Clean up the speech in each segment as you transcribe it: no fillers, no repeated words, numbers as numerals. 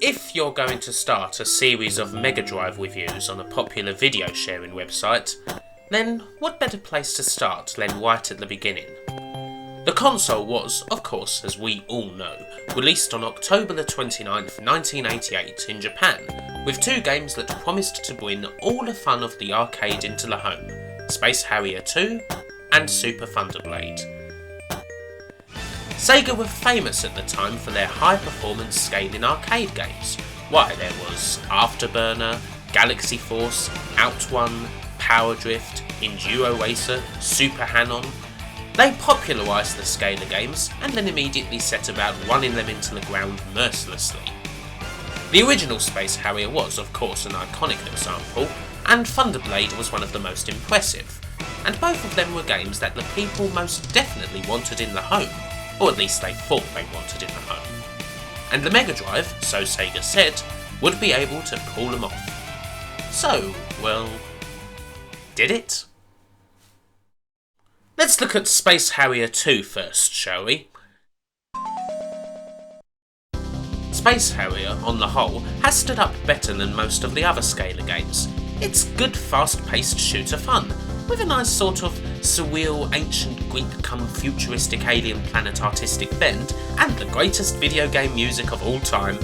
If you're going to start a series of Mega Drive reviews on a popular video sharing website, then what better place to start than right at the beginning? The console was, of course, as we all know, released on October the 29th, 1988 in Japan, with two games that promised to bring all the fun of the arcade into the home, Space Harrier II and Super Thunder Blade. Sega were famous at the time for their high-performance scaling arcade games. Why, there was Afterburner, Galaxy Force, Outrun, Power Drift, Enduro Racer, Super Hang-On. They popularised the scalar games and then immediately set about running them into the ground mercilessly. The original Space Harrier was, of course, an iconic example, and Thunderblade was one of the most impressive, and both of them were games that the people most definitely wanted in the home. Or at least they thought they wanted in the home. And the Mega Drive, so Sega said, would be able to pull them off. So, well, did it? Let's look at Space Harrier II first, shall we? Space Harrier, on the whole, has stood up better than most of the other scalar games. It's good fast-paced shooter fun, with a nice sort of surreal ancient Greek-cum-futuristic alien planet artistic bend, and the greatest video game music of all time.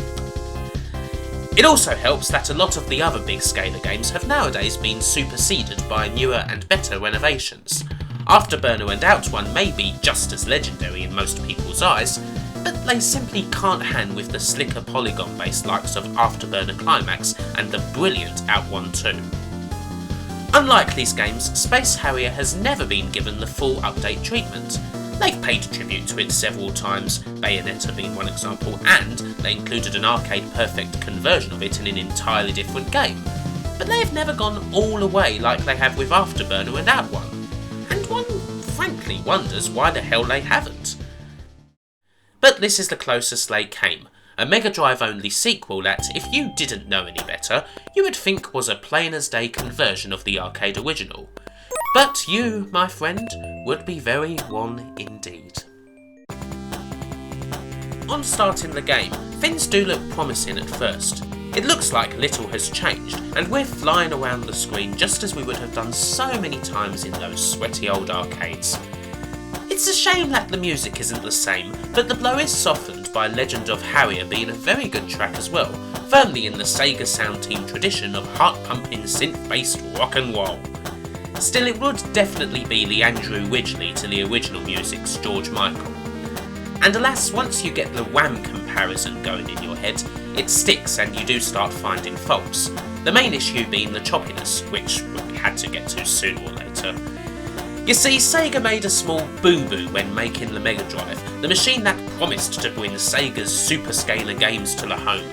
It also helps that a lot of the other big scalar games have nowadays been superseded by newer and better renovations. Afterburner and Outrun may be just as legendary in most people's eyes, but they simply can't hang with the slicker polygon-based likes of Afterburner Climax and the brilliant Outrun 2. Unlike these games, Space Harrier has never been given the full update treatment. They've paid tribute to it several times, Bayonetta being one example, and they included an arcade-perfect conversion of it in an entirely different game. But they've never gone all the way like they have with Afterburner and Outrun, and one frankly wonders why the hell they haven't. But this is the closest they came. A Mega Drive only sequel that, if you didn't know any better, you would think was a plain as day conversion of the arcade original. But you, my friend, would be very wrong indeed. On starting the game, things do look promising at first. It looks like little has changed, and we're flying around the screen just as we would have done so many times in those sweaty old arcades. It's a shame that the music isn't the same, but the blow is softened by Legend of Harrier being a very good track as well, firmly in the Sega sound team tradition of heart-pumping synth-based rock and roll. Still, it would definitely be the Andrew Ridgeley to the original music's George Michael. And alas, once you get the Wham comparison going in your head, it sticks and you do start finding faults, the main issue being the choppiness, which we had to get to sooner or later. You see, Sega made a small boo-boo when making the Mega Drive, the machine that promised to bring Sega's super scalar games to the home.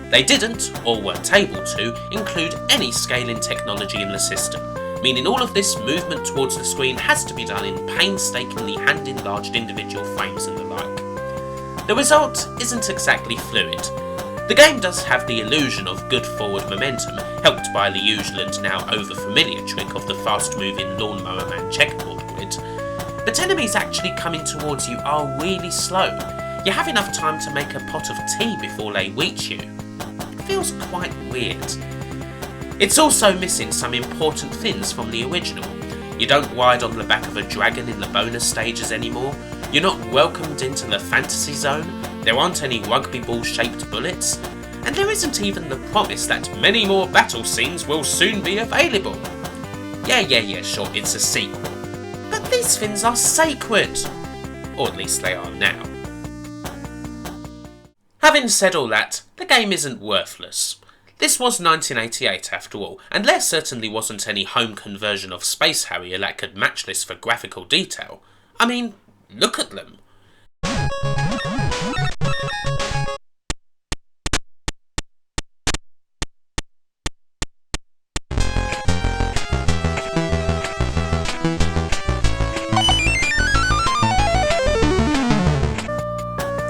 They didn't, or weren't able to, include any scaling technology in the system, meaning all of this movement towards the screen has to be done in painstakingly hand-enlarged individual frames and the like. The result isn't exactly fluid. The game does have the illusion of good forward momentum, helped by the usual and now over-familiar trick of the fast-moving Lawnmower Man checkerboard grid. But enemies actually coming towards you are really slow. You have enough time to make a pot of tea before they reach you. It feels quite weird. It's also missing some important things from the original. You don't ride on the back of a dragon in the bonus stages anymore. You're not welcomed into the fantasy zone. There aren't any rugby ball shaped bullets. And there isn't even the promise that many more battle scenes will soon be available. Yeah, sure, it's a sequel. But these things are sacred. Or at least they are now. Having said all that, the game isn't worthless. This was 1988 after all, and there certainly wasn't any home conversion of Space Harrier that could match this for graphical detail. I mean, look at them.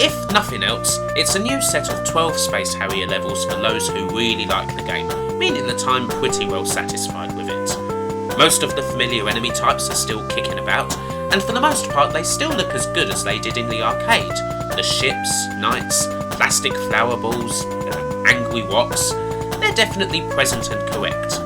If nothing else, it's a new set of 12 Space Harrier levels for those who really like the game, meaning that I'm pretty well satisfied with it. Most of the familiar enemy types are still kicking about, and for the most part they still look as good as they did in the arcade. The ships, knights, plastic flower balls, angry wops, they're definitely present and correct.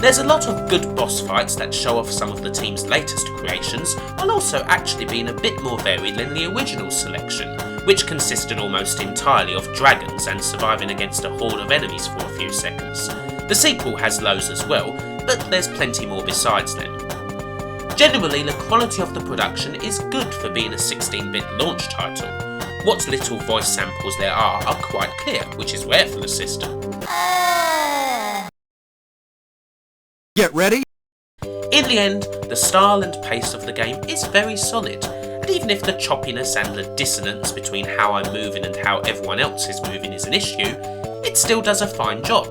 There's a lot of good boss fights that show off some of the team's latest creations, while also actually being a bit more varied than the original selection, which consisted almost entirely of dragons and surviving against a horde of enemies for a few seconds. The sequel has loads as well, but there's plenty more besides them. Generally, the quality of the production is good for being a 16-bit launch title. What little voice samples there are quite clear, which is rare for the system. Get ready? In the end, the style and pace of the game is very solid, and even if the choppiness and the dissonance between how I'm moving and how everyone else is moving is an issue, it still does a fine job.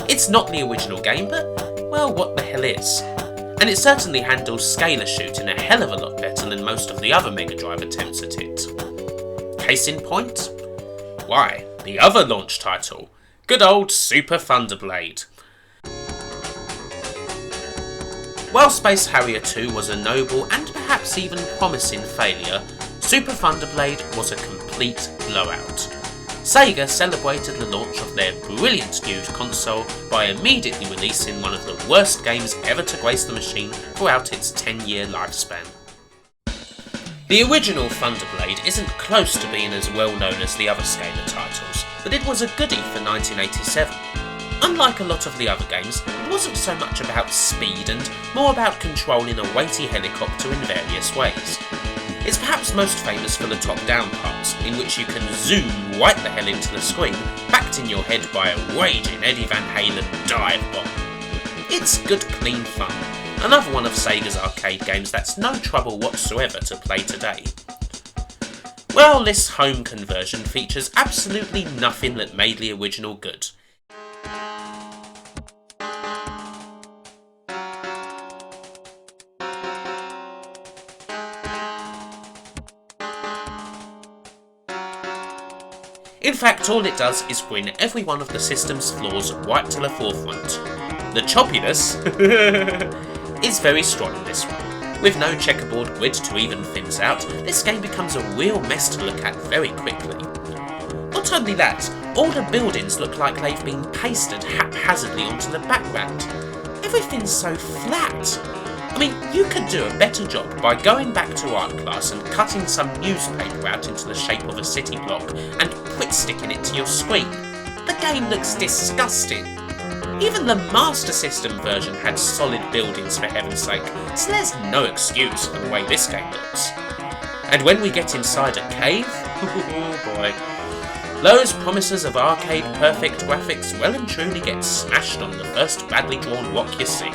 It's not the original game, but, well, what the hell is? And it certainly handles scalar shooting a hell of a lot better than most of the other Mega Drive attempts at it. Case in point? Why, the other launch title, good old Super Thunderblade. While Space Harrier II was a noble and perhaps even promising failure, Super Thunderblade was a complete blowout. Sega celebrated the launch of their brilliant new console by immediately releasing one of the worst games ever to grace the machine throughout its 10-year lifespan. The original Thunderblade isn't close to being as well known as the other Scalar titles, but it was a goodie for 1987. Unlike a lot of the other games, it wasn't so much about speed and more about controlling a weighty helicopter in various ways. It's perhaps most famous for the top-down parts, in which you can zoom right the hell into the screen, backed in your head by a raging Eddie Van Halen dive bomb. It's good clean fun, another one of Sega's arcade games that's no trouble whatsoever to play today. Well, this home conversion features absolutely nothing that made the original good. In fact, all it does is bring every one of the system's flaws right to the forefront. The choppiness is very strong in this one. With no checkerboard grid to even things out, this game becomes a real mess to look at very quickly. Not only that, all the buildings look like they've been pasted haphazardly onto the background. Everything's so flat. I mean, you could do a better job by going back to art class and cutting some newspaper out into the shape of a city block and quit sticking it to your screen. The game looks disgusting. Even the Master System version had solid buildings, for heaven's sake, so there's no excuse for the way this game looks. And when we get inside a cave, oh boy, those promises of arcade perfect graphics well and truly get smashed on the first badly drawn rock you see.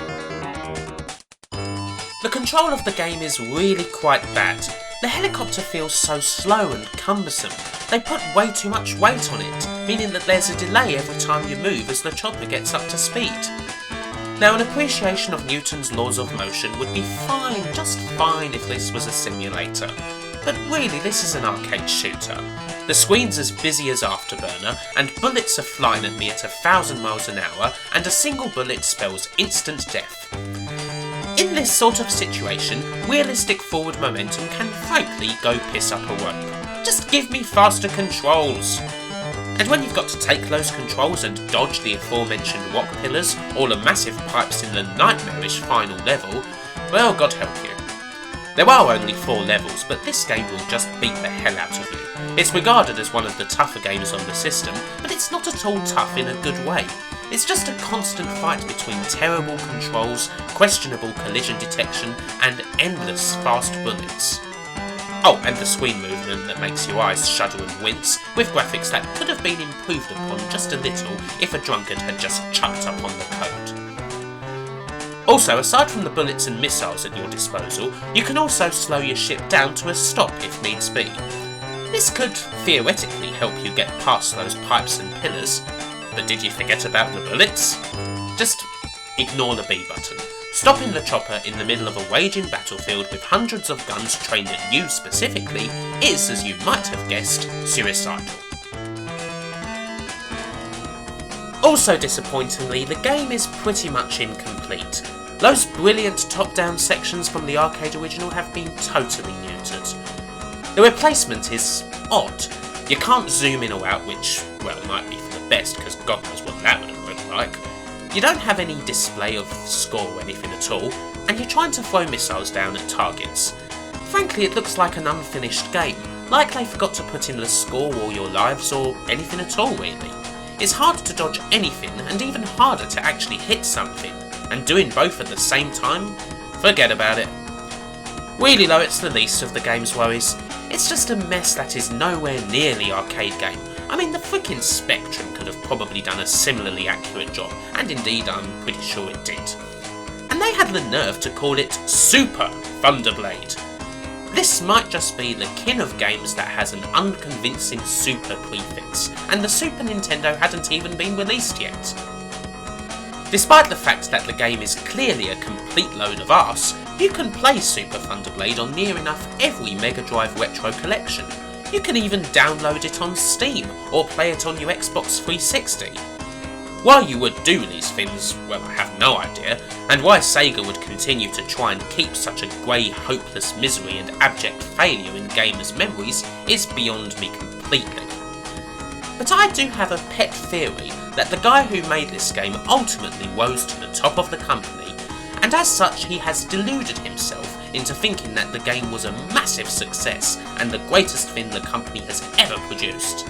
The control of the game is really quite bad. The helicopter feels so slow and cumbersome. They put way too much weight on it, meaning that there's a delay every time you move as the chopper gets up to speed. Now, an appreciation of Newton's laws of motion would be fine, just fine if this was a simulator. But really, this is an arcade shooter. The screen's as busy as Afterburner, and bullets are flying at me at 1,000 miles an hour, and a single bullet spells instant death. In this sort of situation, realistic forward momentum can frankly go piss up a rope. Just give me faster controls! And when you've got to take those controls and dodge the aforementioned rock pillars or the massive pipes in the nightmarish final level, well, God help you. There are only 4 levels, but this game will just beat the hell out of you. It's regarded as one of the tougher games on the system, but it's not at all tough in a good way. It's just a constant fight between terrible controls, questionable collision detection, and endless fast bullets. Oh, and the screen movement that makes your eyes shudder and wince, with graphics that could have been improved upon just a little if a drunkard had just chucked up on the code. Also, aside from the bullets and missiles at your disposal, you can also slow your ship down to a stop if needs be. This could theoretically help you get past those pipes and pillars, but did you forget about the bullets? Just ignore the B button. Stopping the chopper in the middle of a raging battlefield with hundreds of guns trained at you specifically is, as you might have guessed, suicidal. Also disappointingly, the game is pretty much incomplete. Those brilliant top-down sections from the arcade original have been totally neutered. The replacement is odd. You can't zoom in or out, which, well, might be for the best, because God knows what that would have looked like. You don't have any display of score or anything at all, and you're trying to throw missiles down at targets. Frankly, it looks like an unfinished game, like they forgot to put in the score or your lives or anything at all, really. It's hard to dodge anything, and even harder to actually hit something, and doing both at the same time? Forget about it. Really though, it's the least of the game's worries. It's just a mess that is nowhere near the arcade game. I mean, the freaking Spectrum could have probably done a similarly accurate job, and indeed I'm pretty sure it did. And they had the nerve to call it Super Thunderblade. This might just be the kin of games that has an unconvincing super prefix, and the Super Nintendo hadn't even been released yet. Despite the fact that the game is clearly a complete load of arse, you can play Super Thunderblade on near enough every Mega Drive retro collection. You can even download it on Steam, or play it on your Xbox 360. Why you would do these things, well, I have no idea, and why Sega would continue to try and keep such a grey, hopeless misery and abject failure in gamers' memories is beyond me completely. But I do have a pet theory that the guy who made this game ultimately rose to the top of the company, and as such he has deluded himself into thinking that the game was a massive success and the greatest thing the company has ever produced.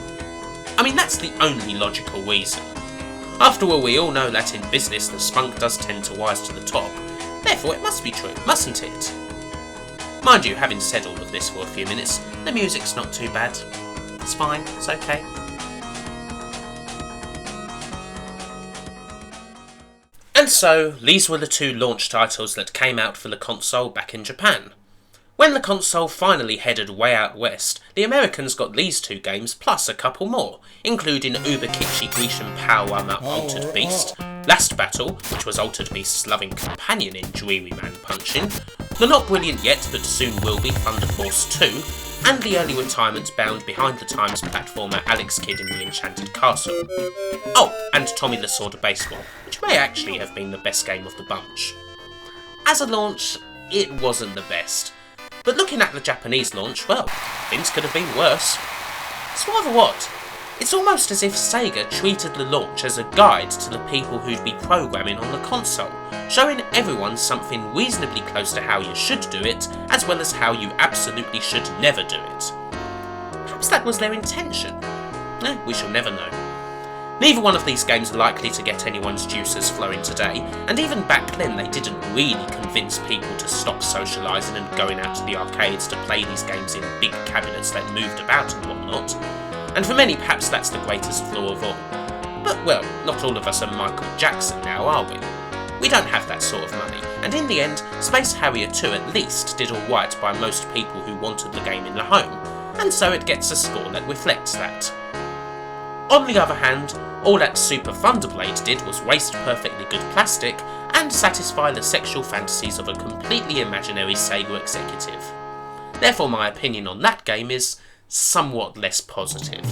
I mean, that's the only logical reason. After all, we all know that in business the spunk does tend to rise to the top, therefore it must be true, mustn't it? Mind you, having said all of this for a few minutes, the music's not too bad. It's fine, it's okay. And so, these were the two launch titles that came out for the console back in Japan. When the console finally headed way out west, the Americans got these two games plus a couple more, including Uber Kitschy Grecian Power Armor Altered Beast, Last Battle, which was Altered Beast's loving companion in Dreary Man Punching, the not brilliant yet but soon will be Thunder Force 2, and the early retirement bound behind the times platformer Alex Kidd in the Enchanted Castle. Oh, and Tommy the Sword of Baseball, which may actually have been the best game of the bunch. As a launch, it wasn't the best. But looking at the Japanese launch, well, things could have been worse. It's rather odd. It's almost as if Sega treated the launch as a guide to the people who'd be programming on the console, showing everyone something reasonably close to how you should do it, as well as how you absolutely should never do it. Perhaps that was their intention. We shall never know. Neither one of these games are likely to get anyone's juices flowing today, and even back then they didn't really convince people to stop socialising and going out to the arcades to play these games in big cabinets that moved about and whatnot. And for many perhaps that's the greatest flaw of all. But well, not all of us are Michael Jackson now, are we? We don't have that sort of money, and in the end, Space Harrier II at least did alright by most people who wanted the game in the home, and so it gets a score that reflects that. On the other hand, all that Super Thunderblade did was waste perfectly good plastic and satisfy the sexual fantasies of a completely imaginary Sega executive. Therefore my opinion on that game is somewhat less positive.